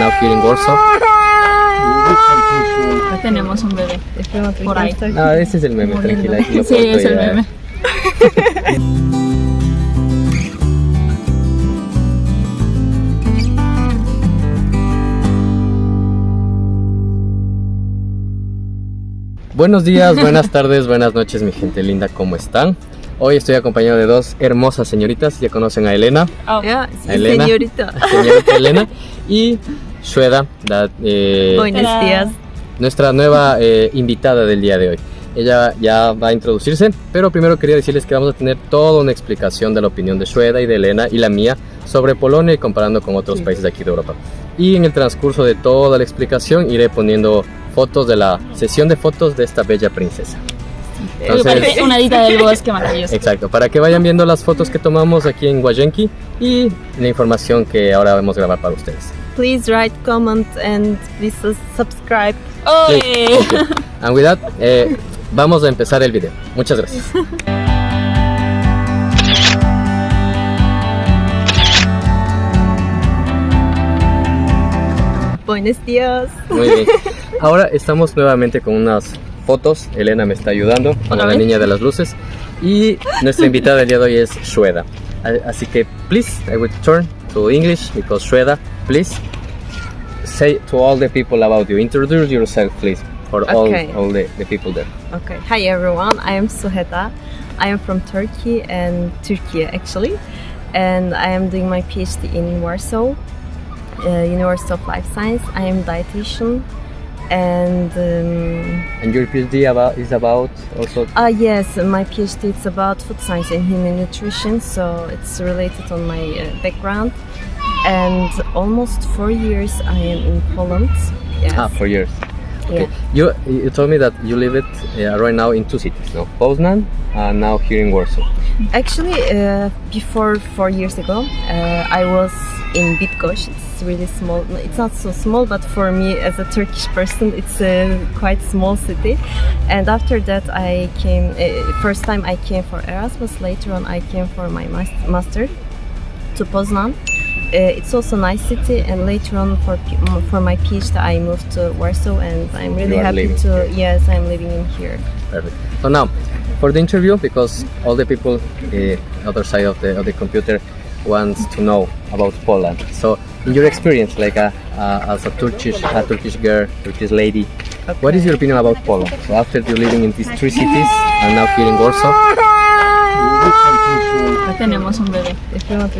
now here in Warsaw. Tenemos un bebé por ahí. No, ese es el meme, tranquila. Aquí lo Sí, corto es el ya. meme. Buenos días, buenas tardes, buenas noches, mi gente linda, ¿cómo están? Hoy estoy acompañado de dos hermosas señoritas, ya conocen a Elena. Yeah, Elena. señorita. Señorita Elena y Shweta, Buenos días. nuestra nueva invitada del día de hoy. Ella ya va a introducirse, pero primero quería decirles que vamos a tener toda una explicación de la opinión de Shweta y de Elena y la mía sobre Polonia y comparando con otros países de aquí de Europa. Y en el transcurso de toda la explicación iré poniendo fotos de la sesión de fotos de esta bella princesa. Parece una dita del bosque maravillosa. Exacto, para que vayan viendo las fotos que tomamos aquí en Łazienki y la información que ahora vamos a grabar para ustedes. Please write, comment and please subscribe. ¡Oye! Thank you. And with that, vamos a empezar el video. Muchas gracias. Buenos días. Muy bien. Ahora estamos nuevamente con unas fotos. Elena me está ayudando con la vez? niña de las luces. Y nuestra invitada del día de hoy es Shweta. Así que, please, I will turn to English because Shweta, please, say to all the people about you. Introduce yourself, please, for Okay. all the people there. Okay. Hi everyone. I am Suheta. I am from Turkey and Turkey actually, and I am doing my PhD in Warsaw, University of Life Science. I am dietitian, and And your PhD is about also. yes, my PhD is about food science and human nutrition, so it's related on my background. And almost 4 years I am in Poland. Yes. 4 years. Okay. Yeah. You told me that you live it right now in two cities, no? Poznan and now here in Warsaw. Actually, before 4 years ago, I was in Bydgoszcz. It's really small. It's not so small, but for me as a Turkish person, it's a quite small city. And after that, I came. First time I came for Erasmus. Later on, I came for my master to Poznan. It's also a nice city. And later on, for my PhD, I moved to Warsaw, and I'm really You are happy living to. here. Yes, I'm living in here. Perfect. So now, for the interview, because all the people other side of the computer wants to know about Poland. So, in your experience, like as a Turkish girl, Turkish lady, what is your opinion about Poland? So after you living in these three cities and now here in Warsaw. Tenemos un bebé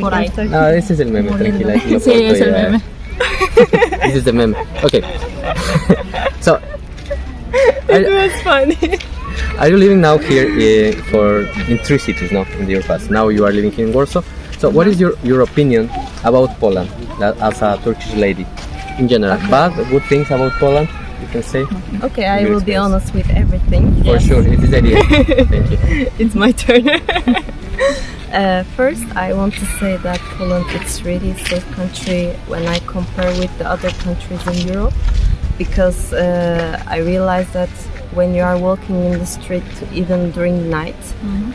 por ahí. No, ese es el meme, tranquila. Aquí lo Sí, corto es el ya. meme. This is the meme. Okay. So, It was funny. are you living now here in three cities now in your past? Now you are living here in Warsaw. So what is your opinion about Poland as a Turkish lady in general? Bad, good things about Poland, you can say? Okay, I Your will be experience. honest with everything. For sure, it is the idea. Thank you. It's my turn. First, I want to say that Poland is really a safe country when I compare with the other countries in Europe, because I realize that when you are walking in the street, even during the night,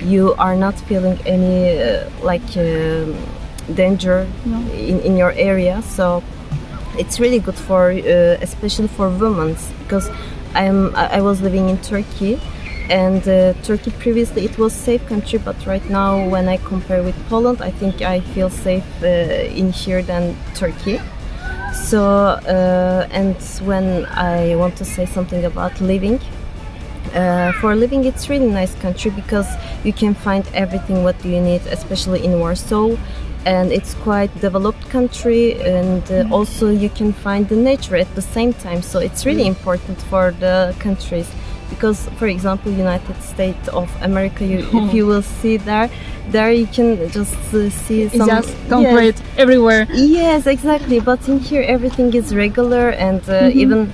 you are not feeling any danger in your area. So it's really good for, especially for women, because I was living in Turkey. And Turkey previously it was safe country, but right now when I compare with Poland, I think I feel safe in here than Turkey. So and when I want to say something about living, for living it's really nice country because you can find everything what you need, especially in Warsaw. And it's quite developed country, and also you can find the nature at the same time. So it's really important for the countries. Because, for example, United States of America, if you will see there you can just see some. It's just concrete everywhere. Yes, exactly. But in here, everything is regular, and even,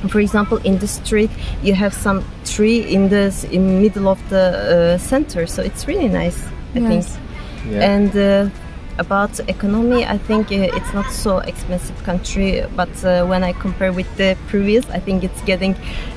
for example, in the street, you have some tree in middle of the center. So it's really nice, I think. Yeah. And about economy, I think it's not so expensive country, but when I compare with the previous, I think it's getting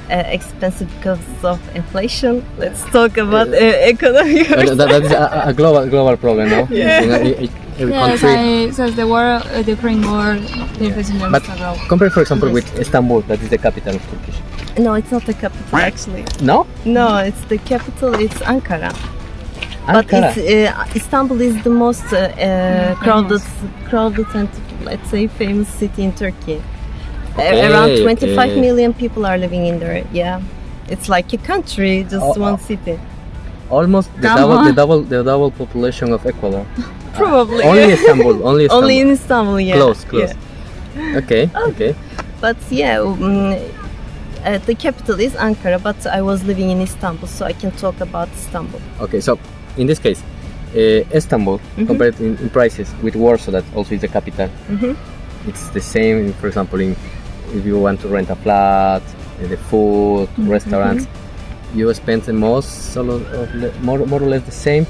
expensive because of inflation. Let's talk about economy. That is a global problem, no? Yeah. every Yes, country. since the war, the Ukraine war, the president But struggle. compare, for example, Yes. with Istanbul, that is the capital of Turkish. No, it's not the capital actually. No? No, it's the capital. It's Ankara. But Ankara. it's Istanbul is the most crowded and let's say famous city in Turkey. Okay, Around 25 okay. million people are living in there. Yeah, it's like a country, just one city. Almost the Come double, on. the double population of Ecuador. Probably. Only Istanbul, only Istanbul. Only in Istanbul. Yeah. Close. Yeah. Okay, okay. But yeah, the capital is Ankara, but I was living in Istanbul, so I can talk about Istanbul. Okay, so in this case, Istanbul, compared in prices with Warsaw, that also is the capital, it's the same. For example, if you want to rent a flat, the food, restaurants, you spend the most, more or less the same,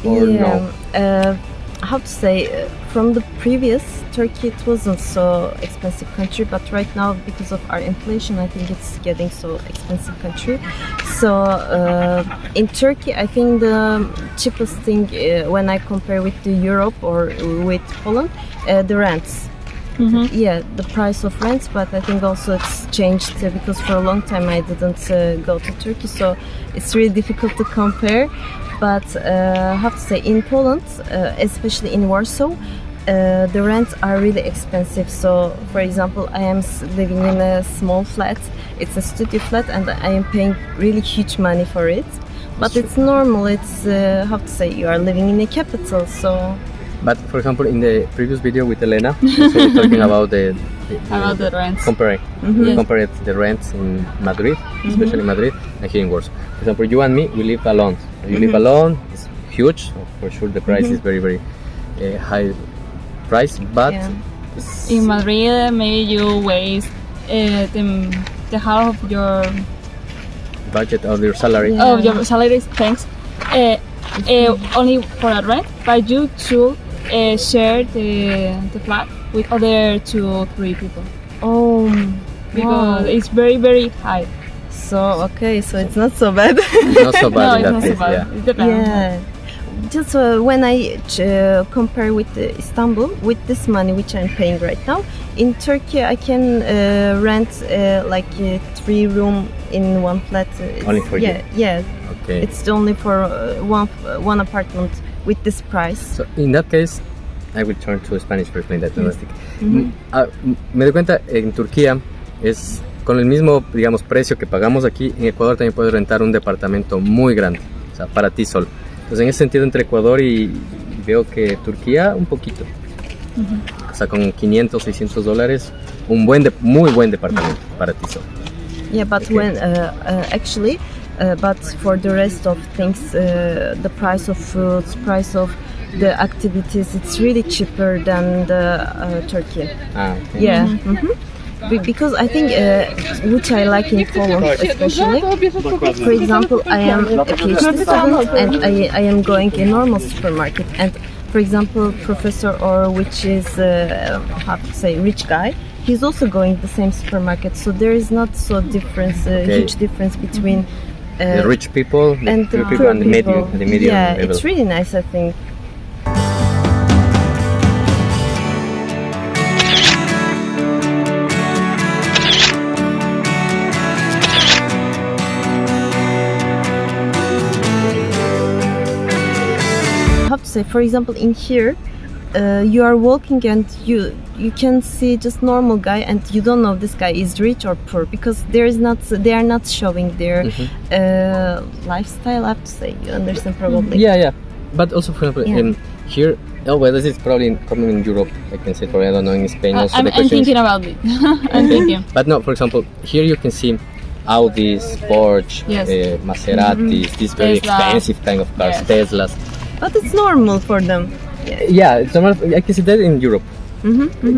or no? How to say? From the previous Turkey, it wasn't so expensive country, but right now, because of our inflation, I think it's getting so expensive country. So in Turkey, I think the cheapest thing when I compare with the Europe or with Poland, the rents. Yeah, the price of rents, but I think also it's changed because for a long time I didn't go to Turkey, so it's really difficult to compare. But I have to say, in Poland, especially in Warsaw, the rents are really expensive. So, for example, I am living in a small flat. It's a studio flat, and I am paying really huge money for it. But it's normal. It's how to say, you are living in a capital, so. But for example, in the previous video with Elena, we were talking about the About the rents. comparing. We compared the rents in Madrid, especially Madrid, and here in Warsaw. For example, you and me, we live alone. You live alone. It's huge. For sure, the price is very, very high price. But it's In Madrid, maybe you waste the half of your budget of your salary. salary. Thanks. Only for a rent, but you should share the flat with other 2 or 3 people Oh, because it's very, very high. so okay, so it's not so bad. It's not so bad No, in it's that not so case. bad. Yeah. It depends. Yeah. Just when I compare with Istanbul, with this money which I'm paying right now, in Turkey I can rent like a 3-room in one flat. Only for you? Yeah. Okay. It's only for one apartment with this price. So in that case, I will turn to Spanish for explain that. Me doy cuenta, en Turquía es con el mismo, digamos, precio que pagamos aquí. En Ecuador también puedes rentar un departamento muy grande, o sea, para ti solo. Entonces en ese sentido entre Ecuador y veo que Turquía un poquito, o sea, con 500, 600 dólares, muy buen departamento para ti solo. Yeah, but Okay. when actually, but for the rest of things, the price of foods, price of the activities, it's really cheaper than the Turkey. Okay. Yeah. Because I think, which I like in Poland especially, for example, I am a PhD student and I am going in normal supermarket, and for example, professor or which is, how to say, rich guy, he's also going the same supermarket, so there is not so huge difference between The rich people, the and the poor people, poor and the people. medium Yeah, level. it's really nice, I think. How to say, for example, in here, you are walking and you can see just normal guy and you don't know this guy is rich or poor because they are not showing their lifestyle. I have to say, you understand probably. Yeah. But also, for example, Yeah. here, this is probably common in Europe. I can say, probably, I don't know in Spain. Also, I'm the question is- thinking about it. I'm thinking. But no, for example, here you can see Audis, Porsche, Yes. Maseratis, these very Tesla. expensive kind of cars, Yes. Teslas. But it's normal for them. Yeah, it's normal. I can see that in Europe.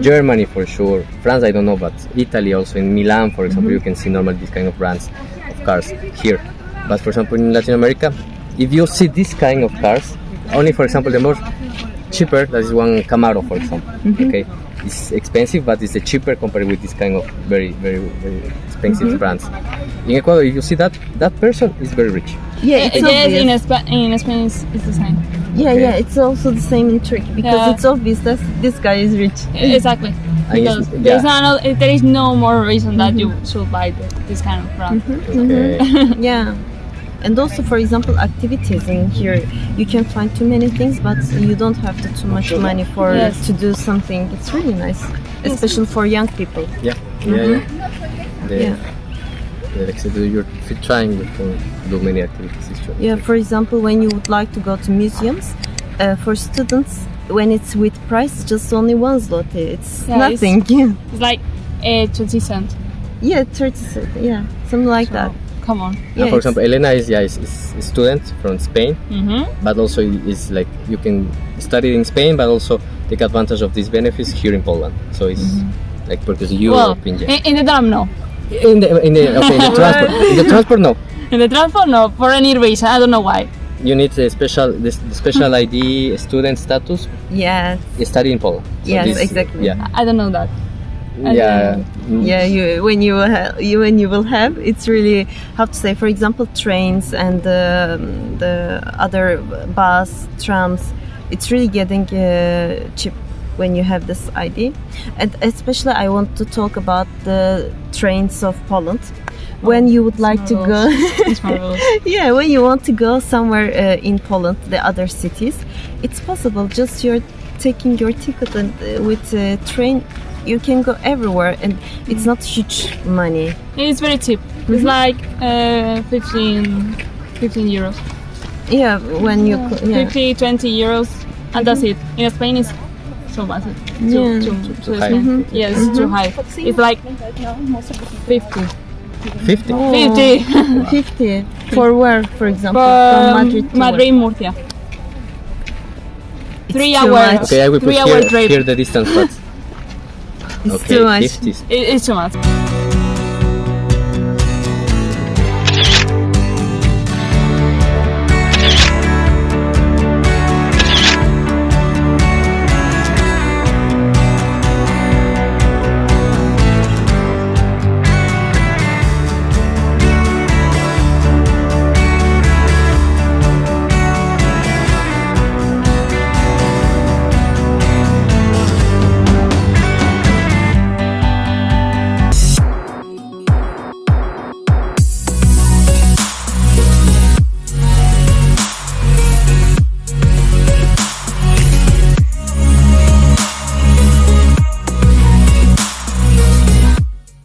Germany for sure. France, I don't know, but Italy also. In Milan, for example, you can see normal these kind of brands of cars here. But for example, in Latin America, if you see this kind of cars, only for example, the more cheaper, that is one Camaro, for example. Okay, it's expensive, but it's the cheaper compared with this kind of very, very, very expensive brands. In Ecuador, if you see that person is very rich. Yeah, it's Yes, obvious. in Spain it's the same. Yeah, Okay. yeah, it's also the same in Turkey because Yeah. it's obvious that this guy is rich. Exactly. And it's- Because yeah. there is no more reason that you should buy this kind of brand. Okay. Yeah. And also, for example, activities in here, you can find too many things, but you don't have too much money for Yes. to do something. It's really nice, especially for young people. Yeah, yeah, yeah. Yeah. You're trying to do many activities. It's true. Yeah, for example, when you would like to go to museums, for students, when it's with price, just only 1 zloty. It's Yeah, nothing. It's like 20 cents. Yeah, 30 cents. Yeah, something like So, that. come on. And Yeah, for it's- example, Elena is a student from Spain, Mm-hmm. but also is like you can study in Spain, but also take advantage of these benefits here in Poland. So it's like because you Well, in in the tram, no. in the transport in the transport no. In the transport, no. For any reason, I don't know why. You need a special ID student status. yeah, Study in Poland. So Yes, exactly. Yeah, I don't know that. yeah. yeah. When you will have, it's really how to say. For example, trains and the other bus, trams. It's really getting cheap when you have this ID. And especially, I want to talk about the trains of Poland. When you would like to go, It's marvelous. yeah, when you want to go somewhere in Poland, the other cities, it's possible. Just you're taking your ticket and with a train, you can go everywhere, and it's not huge money. It's very cheap. It's like 15 euros. Yeah, when you yeah. 50, 20 euros, and that's it. In Spain, it's so massive. Yeah. Too high. expensive. Yes, too high. It's like 50. 50. 50 50 for where, for example, from Madrid to Madrid, Murcia. It's 3 too hours. much. Okay, I will put 3 hour here, trip. here the distance, but It's okay, too much. 50. It's too much.